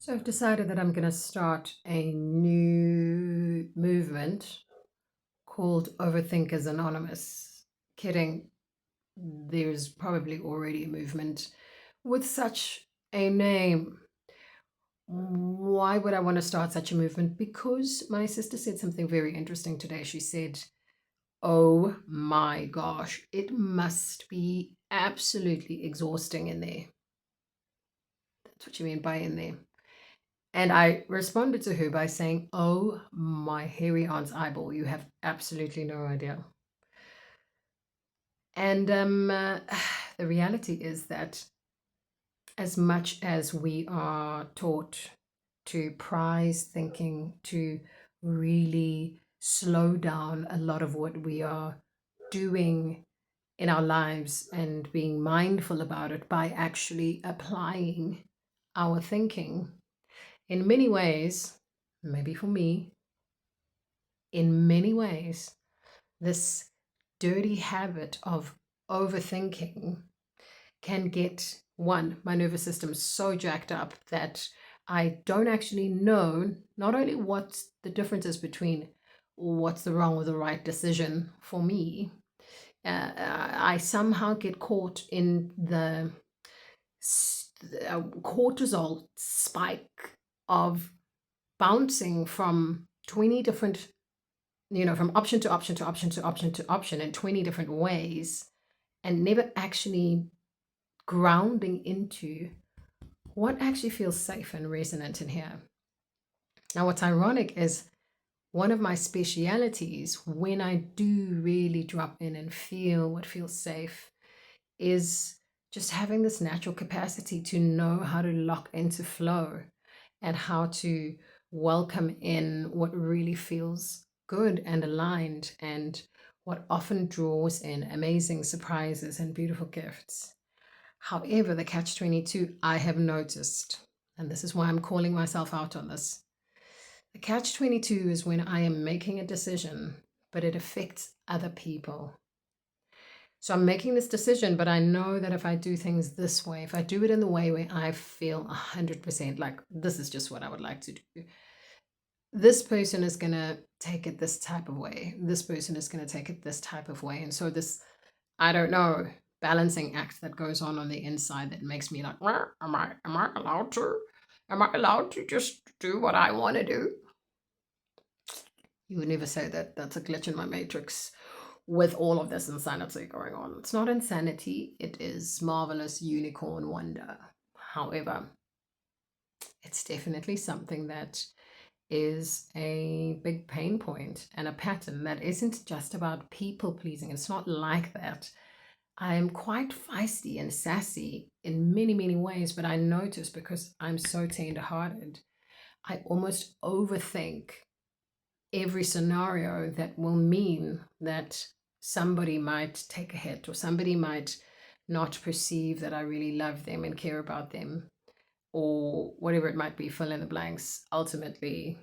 So I've decided that I'm going to start a new movement called Overthinkers Anonymous. Kidding, there's probably already a movement with such a name. Why would I want to start such a movement? Because my sister said something very interesting today. She said, "Oh my gosh, it must be absolutely exhausting in there." That's what you mean by in there. And I responded to her by saying, "Oh, my hairy aunt's eyeball, you have absolutely no idea." And the reality is that as much as we are taught to prize thinking, to really slow down a lot of what we are doing in our lives and being mindful about it by actually applying our thinking, in many ways, maybe for me, in many ways, this dirty habit of overthinking can get my nervous system so jacked up that I don't actually know not only what the difference is between what's the wrong or the right decision for me. I somehow get caught in the cortisol spike of bouncing from 20 different, from option to option to option to option to option in 20 different ways, and never actually grounding into what actually feels safe and resonant in here. Now, what's ironic is one of my specialities when I do really drop in and feel what feels safe is just having this natural capacity to know how to lock into flow and how to welcome in what really feels good and aligned and what often draws in amazing surprises and beautiful gifts. However, the catch 22 I have noticed, and this is why I'm calling myself out on this. The catch 22 is when I am making a decision, but it affects other people. So I'm making this decision, but I know that if I do things this way, if I do it in the way where I feel 100% like this is just what I would like to do, this person is going to take it this type of way. This person is going to take it this type of way. And so this, I don't know, balancing act that goes on the inside that makes me like, "Well, am I allowed to? Am I allowed to just do what I want to do?" You would never say that. That's a glitch in my matrix with all of this insanity going on. It's not insanity, it is marvelous unicorn wonder. However, it's definitely something that is a big pain point and a pattern that isn't just about people pleasing. It's not like that. I am quite feisty and sassy in many, many ways, but I notice because I'm so tender hearted, I almost overthink every scenario that will mean that somebody might take a hit or somebody might not perceive that I really love them and care about them or whatever it might be, fill in the blanks. Ultimately,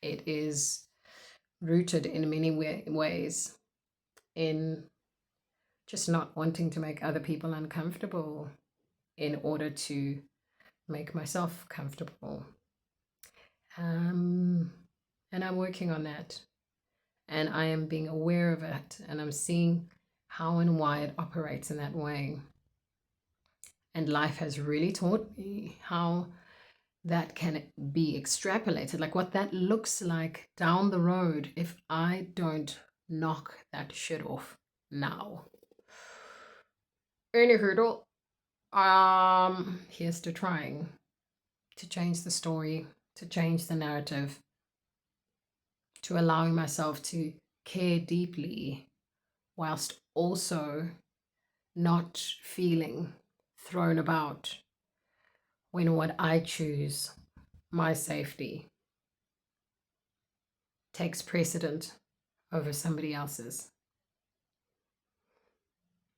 it is rooted in many ways in just not wanting to make other people uncomfortable in order to make myself comfortable. Um, and I'm working on that. And I am being aware of it. And I'm seeing how and why it operates in that way. And life has really taught me how that can be extrapolated, like what that looks like down the road if I don't knock that shit off now. Anywho, here's to trying to change the story, to change the narrative, to allowing myself to care deeply whilst also not feeling thrown about when what I choose, my safety, takes precedent over somebody else's.